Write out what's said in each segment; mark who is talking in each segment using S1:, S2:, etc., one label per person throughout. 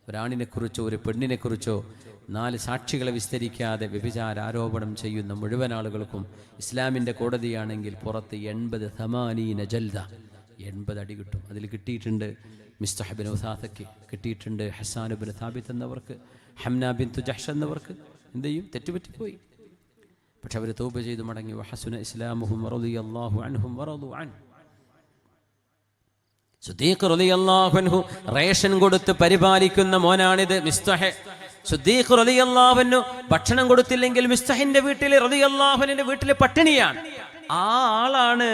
S1: ഒരാണിനെക്കുറിച്ചോ ഒരു പെണ്ണിനെക്കുറിച്ചോ 4 സാക്ഷികളെ വിസ്തരിക്കാതെ വ്യഭിചാര ആരോപണം ചെയ്യുന്ന മുഴുവൻ ആളുകൾക്കും ഇസ്ലാമിൻ്റെ കോടതിയാണെങ്കിൽ പുറത്ത് 80 ജൽദ 80 അടി കിട്ടും. അതിൽ കിട്ടിയിട്ടുണ്ട് മിസ്തഹ് ബിൻ ഉസാസയ്ക്ക്, കിട്ടിയിട്ടുണ്ട് ഹസ്സാൻ ബിൻ സാബിത്ത് എന്നവർക്ക്, ഹംന ബിൻതു ജഹ്ഷ് എന്നവർക്ക്. എന്ത് ചെയ്യും? തെറ്റുപറ്റിപ്പോയി. പക്ഷെ അവർ തൗബ ചെയ്ത് മടങ്ങി. വഹസുന ഇസ്ലാമുഹും റളിയല്ലാഹു അൻഹും വറളു അൻഹു. സുദ്ദീഖ് റളിയല്ലാഹു അൻഹു റേഷൻ കൊടുത്ത് പരിപാലിക്കുന്ന മോനാണിത് മിസ്തഹ്. സുദ്ദീഖ് റളിയല്ലാഹു അൻഹു ഭക്ഷണം കൊടുത്തില്ലെങ്കിൽ മിസ്തഹിന്റെ വീട്ടിൽ റളിയല്ലാഹു അൻഹുവിന്റെ വീട്ടിൽ പട്ടിണിയാണ്. ആ ആളാണ്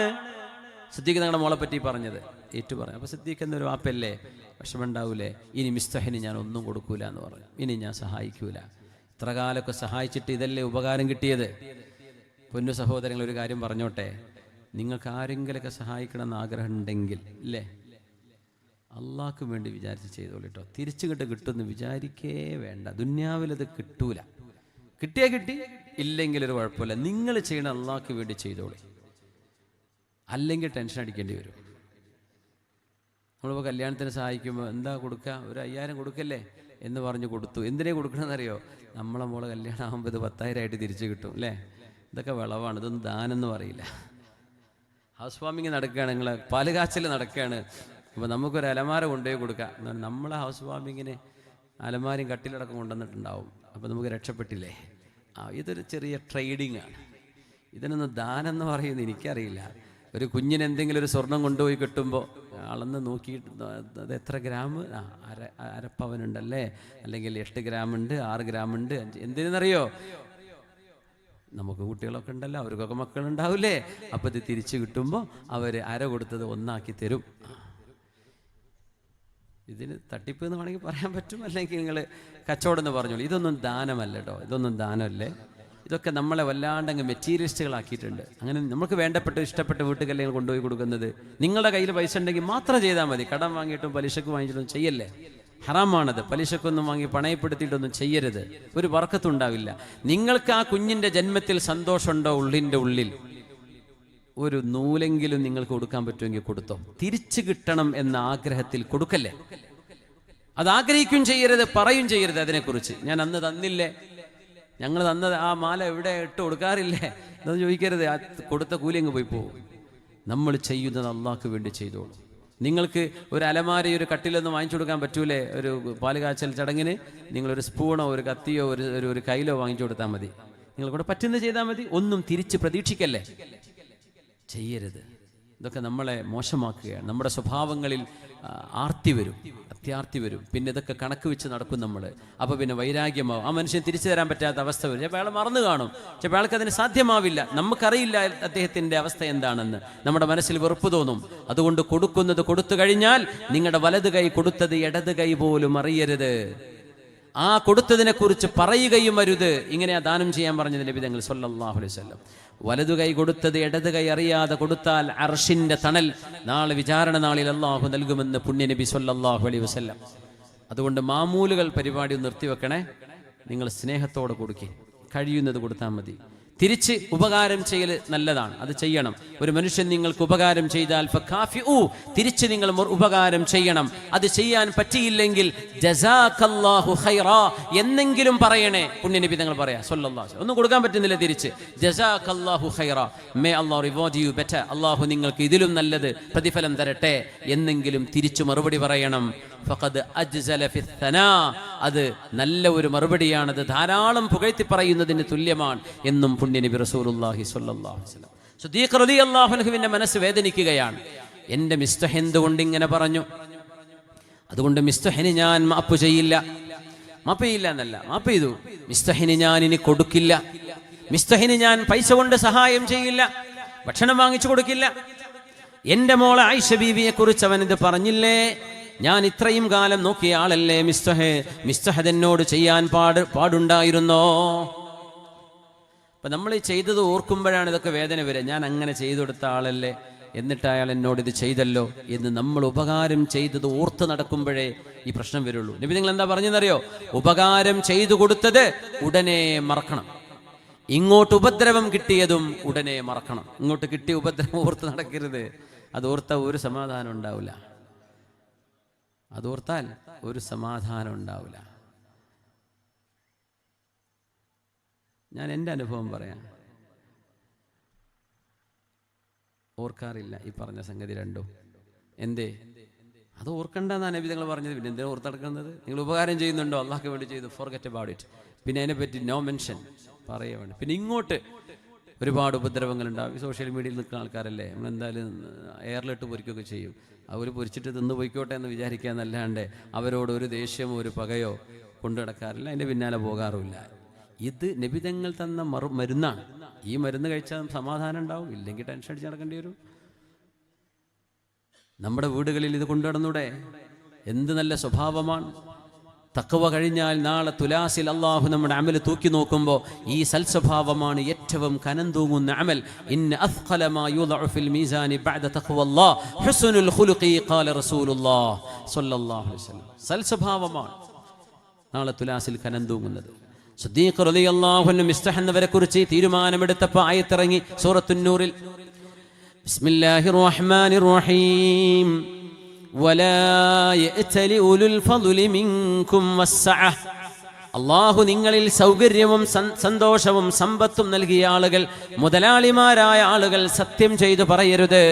S1: സിദ്ദീഖ് തങ്ങളുടെ മോളെ പറ്റി പറഞ്ഞത്, ഏറ്റു പറഞ്ഞു. അപ്പോൾ സിദ്ദീഖ് എന്നൊരു വാപ്പല്ലേ, വിഷമമുണ്ടാവൂലേ, ഇനി മിസ്തഹിന് ഞാൻ ഒന്നും കൊടുക്കൂല എന്ന് പറഞ്ഞു. ഇനി ഞാൻ സഹായിക്കൂല. ഇത്ര കാലമൊക്കെ സഹായിച്ചിട്ട് ഇതല്ലേ ഉപകാരം കിട്ടിയത്. പൊന്നു സഹോദരങ്ങൾ, ഒരു കാര്യം പറഞ്ഞോട്ടെ, നിങ്ങൾക്ക് ആരെങ്കിലൊക്കെ സഹായിക്കണമെന്ന് ആഗ്രഹം ഉണ്ടെങ്കിൽ ഇല്ലേ, അള്ളാഹ്ക്ക് വേണ്ടി വിചാരിച്ച് ചെയ്തോളൂ കേട്ടോ. തിരിച്ചു കിട്ടുമെന്ന് വിചാരിക്കേ വേണ്ട. ദുന്യാവിലത് കിട്ടൂല. കിട്ടിയാ കിട്ടി, ഇല്ലെങ്കിൽ ഒരു കുഴപ്പമില്ല. നിങ്ങൾ ചെയ്യണം അള്ളാഹ്ക്ക് വേണ്ടി ചെയ്തോളൂ, അല്ലെങ്കിൽ ടെൻഷൻ അടിക്കേണ്ടി വരും. നമ്മളിപ്പോൾ കല്യാണത്തിന് സഹായിക്കുമ്പോൾ എന്താ കൊടുക്കുക, ഒരു 5000 കൊടുക്കല്ലേ എന്ന് പറഞ്ഞ് കൊടുത്തു. എന്തിനേ കൊടുക്കണമെന്നറിയോ? നമ്മളെ മോളെ കല്യാണം ആകുമ്പോൾ ഇത് 10,000 ആയിട്ട് തിരിച്ചു കിട്ടും അല്ലേ. ഇതൊക്കെ വിളവാണ്, ഇതൊന്നും ദാനെന്ന് പറയില്ല. ഹൗസ് വാമിങ് നടക്കുകയാണ്, നിങ്ങൾ പാല് കാച്ചൽ നടക്കുകയാണ്. അപ്പോൾ നമുക്കൊരു അലമാര കൊണ്ടുപോയി കൊടുക്കാം. എന്നാൽ നമ്മളെ ഹൗസ് വാമിങ്ങിന് അലമാരയും കട്ടിലടക്കം കൊണ്ടുവന്നിട്ടുണ്ടാവും. അപ്പോൾ നമുക്ക് രക്ഷപ്പെട്ടില്ലേ. ഇതൊരു ചെറിയ ട്രേഡിങ് ആണ്. ഇതിനൊന്നും ദാനെന്ന് പറയുന്നത് എനിക്കറിയില്ല. ഒരു കുഞ്ഞിന് എന്തെങ്കിലും ഒരു സ്വർണം കൊണ്ടുപോയി കിട്ടുമ്പോൾ അളന്ന് നോക്കിയിട്ട് അത് എത്ര ഗ്രാം, അരപ്പവനുണ്ടല്ലേ, അല്ലെങ്കിൽ 8 ഗ്രാമുണ്ട്, 6 ഗ്രാമുണ്ട്, 5. എന്തിനെന്നറിയോ? നമുക്ക് കുട്ടികളൊക്കെ ഉണ്ടല്ലോ, അവർക്കൊക്കെ മക്കളുണ്ടാവില്ലേ. അപ്പോൾ ഇത് തിരിച്ചു കിട്ടുമ്പോൾ അവർ അര കൊടുത്തത് 1 ആക്കി തരും. ഇതിന് തട്ടിപ്പ് എന്ന് വേണമെങ്കിൽ പറയാൻ പറ്റും, അല്ലെങ്കിൽ നിങ്ങൾ കച്ചവടം എന്ന് പറഞ്ഞോളൂ. ഇതൊന്നും ദാനമല്ല കേട്ടോ, ഇതൊന്നും ദാനമല്ലേ. ഇതൊക്കെ നമ്മളെ വല്ലാണ്ടങ്ങ് മെറ്റീരിയലിസ്റ്റുകളാക്കിയിട്ടുണ്ട്. അങ്ങനെ നമുക്ക് വേണ്ടപ്പെട്ട ഇഷ്ടപ്പെട്ട വീട്ടുകല്യാണം കൊണ്ടുപോയി കൊടുക്കുന്നത്. നിങ്ങളുടെ കയ്യിൽ പൈസ ഉണ്ടെങ്കിൽ മാത്രം ചെയ്താൽ മതി. കടം വാങ്ങിയിട്ടും പലിശക്ക് വാങ്ങിച്ചിട്ടൊന്നും ചെയ്യല്ലേ, ഹറാമാണത്. പലിശക്കൊന്നും വാങ്ങി പണയപ്പെടുത്തിയിട്ടൊന്നും ചെയ്യരുത്, ഒരു ബർക്കത്തും ഉണ്ടാവില്ല. നിങ്ങൾക്ക് ആ കുഞ്ഞിൻ്റെ ജന്മത്തിൽ സന്തോഷമുണ്ടോ? ഉള്ളിൻ്റെ ഉള്ളിൽ ഒരു നൂലെങ്കിലും നിങ്ങൾക്ക് കൊടുക്കാൻ പറ്റുമെങ്കിൽ കൊടുത്തോ. തിരിച്ചു കിട്ടണം എന്ന ആഗ്രഹത്തിൽ കൊടുക്കല്ലേ. അത് ആഗ്രഹിക്കുകയും ചെയ്യരുത്, പറയും ചെയ്യരുത് അതിനെക്കുറിച്ച്. ഞാൻ അന്ന് തന്നില്ലേ, ഞങ്ങൾ തന്നത് ആ മാല എവിടെ ഇട്ട് കൊടുക്കാറില്ലേ എന്നൊന്നും ചോദിക്കരുത്. ആ കൊടുത്ത കൂലി അങ്ങ് പോയി പോകും. നമ്മൾ ചെയ്യുന്നത് അള്ളാഹ്ക്ക് വേണ്ടി ചെയ്തോളൂ. നിങ്ങൾക്ക് ഒരു അലമാരയോ ഒരു കട്ടിലൊന്നും വാങ്ങിച്ചു കൊടുക്കാൻ പറ്റൂലേ. ഒരു പാല് കാച്ചൽ ചടങ്ങിന് നിങ്ങളൊരു സ്പൂണോ ഒരു കത്തിയോ ഒരു കയ്യിലോ വാങ്ങിച്ചു കൊടുത്താൽ മതി. നിങ്ങൾക്കൂടെ പറ്റുന്നത് ചെയ്താൽ മതി. ഒന്നും തിരിച്ച് പ്രതീക്ഷിക്കല്ലേ, ചെയ്യരുത്. ഇതൊക്കെ നമ്മളെ മോശമാക്കുകയാണ്. നമ്മുടെ സ്വഭാവങ്ങളിൽ ആർത്തി വരും, അത്യാർത്തി വരും. പിന്നെ ഇതൊക്കെ കണക്ക് വെച്ച് നടക്കും നമ്മൾ. അപ്പോൾ പിന്നെ വൈരാഗ്യമാവും. ആ മനുഷ്യൻ തിരിച്ചു തരാൻ പറ്റാത്ത അവസ്ഥ വരും. ചിലപ്പോൾ അയാൾ മറന്നു കാണും, ചിലപ്പോൾ അയാൾക്ക് അതിന് സാധ്യമാവില്ല. നമുക്കറിയില്ല അദ്ദേഹത്തിൻ്റെ അവസ്ഥ എന്താണെന്ന്. നമ്മുടെ മനസ്സിൽ വെറുപ്പ് തോന്നും. അതുകൊണ്ട് കൊടുക്കുന്നത് കൊടുത്തു കഴിഞ്ഞാൽ നിങ്ങളുടെ വലത് കൈ കൊടുത്തത് ഇടത് കൈ പോലും അറിയരുത്. ആ കൊടുത്തതിനെ കുറിച്ച് പറയുകയും അരുത്. ഇങ്ങനെയാ ദാനം ചെയ്യാൻ പറഞ്ഞത് നബി തങ്ങൾ സല്ലല്ലാഹു അലൈഹി വസല്ലം. വലതു കൈ കൊടുത്തത് ഇടത് കൈ അറിയാതെ കൊടുത്താൽ അർഷിന്റെ തണൽ നാളെ വിചാരണ നാളിൽ അള്ളാഹു നൽകുമെന്ന് പുണ്യനബി സല്ലല്ലാഹു അലൈഹി വസല്ലം. അതുകൊണ്ട് മാമൂലുകൾ പരിപാടി നിർത്തിവെക്കണേ. നിങ്ങൾ സ്നേഹത്തോടെ കൊടുക്കുക, കഴിയുന്നത് കൊടുത്താൽ മതി. തിരിച്ച് ഉപകാരം ചെയ്യൽ നല്ലതാണ്, അത് ചെയ്യണം. ഒരു മനുഷ്യൻ നിങ്ങൾക്ക് ഉപകാരം ചെയ്താൽ തിരിച്ച് നിങ്ങൾ ഉപകാരം ചെയ്യണം. അത് ചെയ്യാൻ പറ്റിയില്ലെങ്കിൽ ജസാക്കല്ലാഹു ഖൈറാ എന്നെങ്കിലും പറയണേ. പുണ്യനബി തങ്ങൾ പറയാ സല്ലല്ലാഹു അലൈഹി വസല്ലം. ഒന്നും കൊടുക്കാൻ പറ്റുന്നില്ല, തിരിച്ച് ജസാക്കല്ലാഹു ഖൈറാ, മേ അല്ലാഹു റിവാർഡ് യു ബെറ്റർ, അല്ലാഹു നിങ്ങൾക്ക് ഇതിലും നല്ലത് പ്രതിഫലം തരട്ടെ എന്നെങ്കിലും തിരിച്ചു മറുപടി പറയണം. ഫഖദ് അജ്സല ഫിസ്സനാ, അത് നല്ല ഒരു മറുപടിയാണത്, ധാരാളം പുകഴ്ത്തി പറയുന്നതിന് തുല്യമാണ് എന്നും പുണ്യനബി റസൂലുള്ളാഹി സ്വല്ലല്ലാഹു അലൈഹി വസല്ലം. സുദ്ദീഖ് റളിയല്ലാഹു അൻഹുവിന്റെ മനസ്സ് വേദനിക്കുകയാണ്. എൻ്റെ മിസ്തഹ് എന്തുകൊണ്ട് ഇങ്ങനെ പറഞ്ഞു? അതുകൊണ്ട് മിസ്തഹിന് ഞാൻ മാപ്പ് ചെയ്യില്ല. മാപ്പ് ചെയ്യില്ല എന്നല്ല, മാപ്പ് ചെയ്തു. മിസ്തഹിന് ഞാൻ ഇനി കൊടുക്കില്ല. മിസ്തഹിന് ഞാൻ പൈസ കൊണ്ട് സഹായം ചെയ്യില്ല, ഭക്ഷണം വാങ്ങിച്ചു കൊടുക്കില്ല. എൻ്റെ മോളെ ആയിഷ ബീവിയെ കുറിച്ച് അവൻ ഇത് പറഞ്ഞില്ലേ? ഞാൻ ഇത്രയും കാലം നോക്കിയ ആളല്ലേ മിസ്തഹ്. മിസ്തഹ് എന്നോട് ചെയ്യാൻ പാടുണ്ടായിരുന്നോ? അപ്പം നമ്മൾ ഈ ചെയ്തത് ഓർക്കുമ്പോഴാണ് ഇതൊക്കെ വേദന വരിക. ഞാൻ അങ്ങനെ ചെയ്തു കൊടുത്ത ആളല്ലേ, എന്നിട്ട് അയാൾ എന്നോട് ഇത് ചെയ്തല്ലോ എന്ന് നമ്മൾ ഉപകാരം ചെയ്തത് ഓർത്ത് നടക്കുമ്പോഴേ ഈ പ്രശ്നം വരുള്ളൂ. നബി നിങ്ങൾ എന്താ പറഞ്ഞെന്നറിയോ? ഉപകാരം ചെയ്തു കൊടുത്തത് ഉടനെ മറക്കണം. ഇങ്ങോട്ട് ഉപദ്രവം കിട്ടിയതും ഉടനെ മറക്കണം. ഇങ്ങോട്ട് കിട്ടിയ ഉപദ്രവം ഓർത്ത് നടക്കരുത്. അത് ഓർത്ത ഒരു സമാധാനം ഉണ്ടാവില്ല. അതോർത്താൽ ഒരു സമാധാനം ഉണ്ടാവില്ല. ഞാൻ എൻ്റെ അനുഭവം പറയാം. ഓർക്കാറില്ല ഈ പറഞ്ഞ സംഗതി രണ്ടും. എന്തേ? അത് ഓർക്കണ്ടെന്നാണ് നബി തങ്ങൾ പറഞ്ഞത്. പിന്നെ എന്തിനാ ഓർത്തെടുക്കുന്നത്? നിങ്ങൾ ഉപകാരം ചെയ്യുന്നുണ്ടോ? അള്ളാഹ്ക്ക് വേണ്ടി ചെയ്തു, ഫോർഗെറ്റ് അബൌട്ട് ഇറ്റ്. പിന്നെ അതിനെപ്പറ്റി നോ മെൻഷൻ പറയുകയാണ്. പിന്നെ ഇങ്ങോട്ട് ഒരുപാട് ഉപദ്രവങ്ങളുണ്ടാവും. ഈ സോഷ്യൽ മീഡിയയിൽ നിൽക്കുന്ന ആൾക്കാരല്ലേ, നമ്മളെന്തായാലും എയറിലിട്ട് പൊരിക്കുകയൊക്കെ ചെയ്യും. അവർ പൊരിച്ചിട്ട് തിന്ന് പൊയ്ക്കോട്ടെ എന്ന് വിചാരിക്കുക എന്നല്ലാണ്ട് അവരോട് ഒരു ദേഷ്യമോ ഒരു പകയോ കൊണ്ടു നടക്കാറില്ല, അതിൻ്റെ പിന്നാലെ പോകാറുമില്ല. ഇത് നബി തങ്ങൾ തന്ന മരുന്നാണ്. ഈ മരുന്ന് കഴിച്ചാൽ സമാധാനം ഉണ്ടാവും, ഇല്ലെങ്കിൽ ടെൻഷൻ അടിച്ച് നടക്കേണ്ടി വരും. നമ്മുടെ വീടുകളിൽ ഇത് കൊണ്ടു നടന്നൂടെ? എന്ത് നല്ല സ്വഭാവമാണ്. തഖ്വ കഴിഞ്ഞാൽ നാളെ തുലാസിൽ അള്ളാഹു നമ്മുടെ അമൽ തൂക്കി നോക്കുമ്പോൾ ഈ സൽസ്വഭാവമാണ് ഏറ്റവും കനം തൂങ്ങുന്ന അമൽ. ഇന്ന അസ്ഖല മാ യുദഉ ഫിൽ മീസാനി ബഅദ തഖ്വല്ലാഹ് ഹുസ്നുൽ ഖുലുഖി ഖാല റസൂലുള്ളാഹ് സ്വല്ലല്ലാഹു അലൈഹി വസല്ലം. സൽസ്വഭാവമാണ് നാളെ തുലാസിൽ കനം തൂങ്ങുന്നത്. സിദ്ദീഖ് റളിയല്ലാഹു അൻഹു മിസ്തഹ് എന്നവരെ കുറിച്ച് തീരുമാനമെടുത്തപ്പോൾ ആയത്തിറങ്ങി സൂറത്തുൻ നൂറിൽ, ബിസ്മില്ലാഹിർ റഹ്മാനിർ റഹീം, വലാ യഅ്തലി ഉലുൽ ഫദ്ലി മിൻകും വസ്സഅ. അല്ലാഹു നിങ്ങളിൽ സൗകര്യവും സന്തോഷവും സമ്പത്തും നൽകിയ ആളുകൾ, മുതലാളിമാരായ ആളുകൾ സത്യം ചെയ്തു പറയരുത്,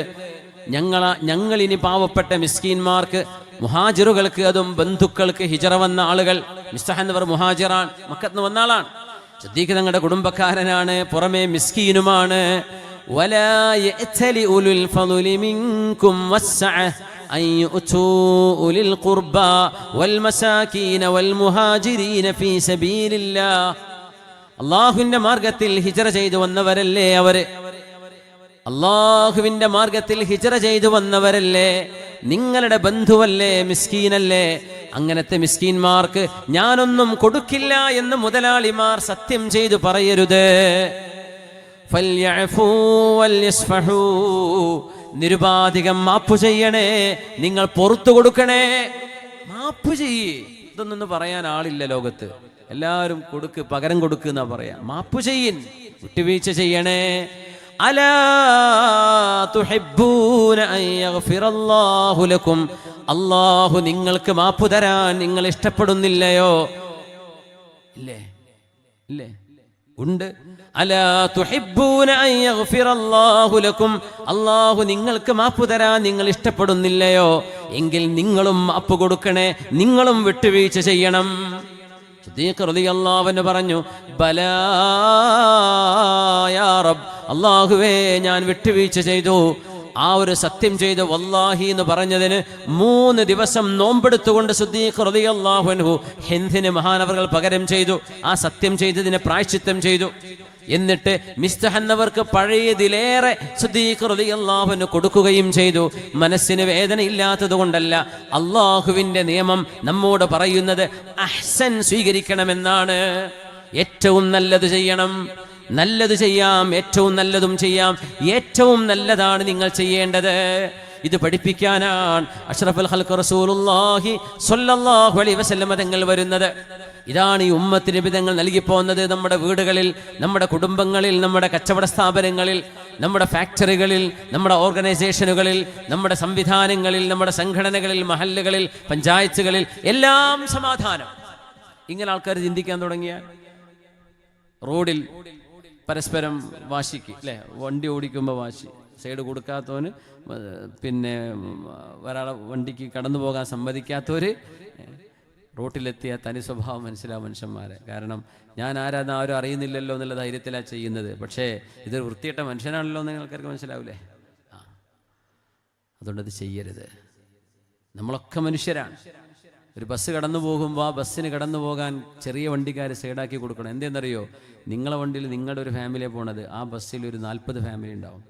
S1: ഞങ്ങളിനി പാവപ്പെട്ട മിസ്കീന്മാർക്ക്, മുഹാജിറുകൾക്ക്, അതും ബന്ധുക്കൾക്ക്, ഹിജറ വന്ന ആളുകൾ. മിസ്തഹ് എന്നവർ മുഹാജിറാൻ, മക്കത്ത് വന്ന ആളാണ്. സിദ്ദീഖ് തങ്ങളുടെ കുടുംബക്കാരനാണ്, പുറമേ മിസ്കീനുമാണ്. വലാ യഅ്തലി ഉലുൽ ഫദ്ലി മിൻകും വസ്സഅ അൻ യുഅ്തു ഉലിൽ ഖുർബാ വൽ മസാകീന വൽ മുഹാജിരീന ഫീ സബീലില്ലാഹ്. അല്ലാഹുവിന്റെ മാർഗ്ഗത്തിൽ ഹിജറ ചെയ്തു വന്നവരല്ലേ അവര്, അല്ലാഹുവിന്റെ മാർഗ്ഗത്തിൽ ഹിജറ ചെയ്തു വന്നവരല്ലേ, നിങ്ങളുടെ ബന്ധുവല്ലേ, മിസ്കീനല്ലേ. അങ്ങനത്തെ മിസ്കീന്മാർക്ക് ഞാനൊന്നും കൊടുക്കില്ല എന്ന് മുതലാളിമാർ സത്യം ചെയ്തു പറയരുത്. ഫൽയഅഫൂ വൽയസ്ഫഹൂ, നിരുപാധികം മാപ്പ് ചെയ്യണേ, നിങ്ങൾ പുറത്തു കൊടുക്കണേ, മാപ്പ് ചെയ്യ്. ഇതൊന്നും പറയാൻ ആളില്ല ലോകത്ത്. എല്ലാവരും കൊടുക്ക്, പകരം കൊടുക്ക് എന്നാ പറയാ. മാപ്പ് ചെയ്യിൻ, വിട്ടുവീഴ്ച ചെയ്യണേ. അലാ തുഹിബ്ബൂന അൻ യഗ്ഫിറല്ലാഹു ലക്കും, അല്ലാഹു നിങ്ങൾക്ക് മാപ്പ് തരാൻ നിങ്ങൾ ഇഷ്ടപ്പെടുന്നില്ലയോ? ഇല്ലേ? ഇല്ലേ? ഉണ്ട്. അലാ തുഹിബ്ബൂന അൻ യഗ്ഫിറല്ലാഹു ലക്കും, അല്ലാഹു നിങ്ങൾക്ക് മാപ്പ് തരാൻ നിങ്ങൾ ഇഷ്ടപ്പെടുന്നില്ലയോ? എങ്കിൽ നിങ്ങളും മാപ്പ് കൊടുക്കണേ, നിങ്ങളും വിട്ടുവീഴ്ച ചെയ്യണം. സിദ്ദീഖ് റളിയല്ലാഹു അൻഹു പറഞ്ഞു, ബലാ യാ റബ്ബ്, അല്ലാഹുവേ ഞാൻ വിട്ടുവീഴ്ച ചെയ്തു. ആ ഒരു സത്യം ചെയ്ത് വല്ലാഹി എന്ന് പറഞ്ഞതിന് 3 ദിവസം നോമ്പെടുത്തുകൊണ്ട് സിദ്ദീഖ് റളിയല്ലാഹു അൻഹു ഹിന്ദിന് മഹാനവറുകൾ പകരം ചെയ്തു. ആ സത്യം ചെയ്തതിന് പ്രായശ്ചിത്തം ചെയ്തു. എന്നിട്ട് മിസ്തഹ് എന്നവർക്ക് പഴയതിലേറെ സിദ്ദീഖ് റളിയല്ലാഹു അൻഹു കൊടുക്കുകയും ചെയ്തു. മനസ്സിന് വേദന ഇല്ലാത്തത് കൊണ്ടല്ല, അള്ളാഹുവിന്റെ നിയമം നമ്മോട് പറയുന്നത് അഹ്സൻ സ്വീകരിക്കണമെന്നാണ്. ഏറ്റവും നല്ലത് ചെയ്യണം, നല്ലത് ചെയ്യാം, ഏറ്റവും നല്ലതും ചെയ്യാം. ഏറ്റവും നല്ലതാണ് നിങ്ങൾ ചെയ്യേണ്ടത്. ഇത് പഠിപ്പിക്കാനാണ് അഷ്റഫുൽ ഖൽഖ് റസൂലുള്ളാഹി സ്വല്ലല്ലാഹു അലൈഹി വസല്ലം തങ്ങൾ വരുന്നത്. ഇതാണ് ഈ ഉമ്മത്തിന് വിധങ്ങൾ നൽകിപ്പോകുന്നത്. നമ്മുടെ വീടുകളിൽ, നമ്മുടെ കുടുംബങ്ങളിൽ, നമ്മുടെ കച്ചവട സ്ഥാപനങ്ങളിൽ, നമ്മുടെ ഫാക്ടറികളിൽ, നമ്മുടെ ഓർഗനൈസേഷനുകളിൽ, നമ്മുടെ സംവിധാനങ്ങളിൽ, നമ്മുടെ സംഘടനകളിൽ, മഹല്ലുകളിൽ, പഞ്ചായത്തുകളിൽ എല്ലാം സമാധാനം. ഇങ്ങനെ ആൾക്കാർ ചിന്തിക്കാൻ തുടങ്ങിയാൽ റോഡിൽ പരസ്പരം വാശിക്ക്, അല്ലേ? വണ്ടി ഓടിക്കുമ്പോൾ വാശി, സൈഡ് കൊടുക്കാത്തവന്, പിന്നെ ഒരാളെ വണ്ടിക്ക് കടന്നു പോകാൻ സമ്മതിക്കാത്തവർ റോട്ടിലെത്തിയ തനി സ്വഭാവം മനസ്സിലാവും മനുഷ്യന്മാരെ. കാരണം ഞാൻ ആരാന്ന് ആരും അറിയുന്നില്ലല്ലോ എന്നുള്ള ധൈര്യത്തിലാണ് ചെയ്യുന്നത്. പക്ഷേ ഇതൊരു വൃത്തിയിട്ട മനുഷ്യനാണല്ലോ എന്ന് ആൾക്കാർക്ക് മനസ്സിലാവില്ലേ? അതുകൊണ്ടത് ചെയ്യരുത്. നമ്മളൊക്കെ മനുഷ്യരാണ്. ഒരു ബസ് കടന്നു പോകുമ്പോൾ ആ ബസ്സിന് കടന്നു പോകാൻ ചെറിയ വണ്ടിക്കാർ സൈഡാക്കി കൊടുക്കണം. എന്തെന്നറിയോ? നിങ്ങളെ വണ്ടിയിൽ നിങ്ങളുടെ ഒരു ഫാമിലിയെ പോണത്, ആ ബസ്സിൽ ഒരു 40 ഫാമിലി ഉണ്ടാവും.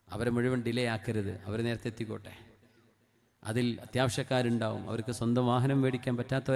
S1: അവരെ മുഴുവൻ ഡിലേ ആക്കരുത്, അവർ നേരത്തെ എത്തിക്കോട്ടെ. അതിൽ അത്യാവശ്യക്കാരുണ്ടാവും, അവർക്ക് സ്വന്തം വാഹനം മേടിക്കാൻ പറ്റാത്ത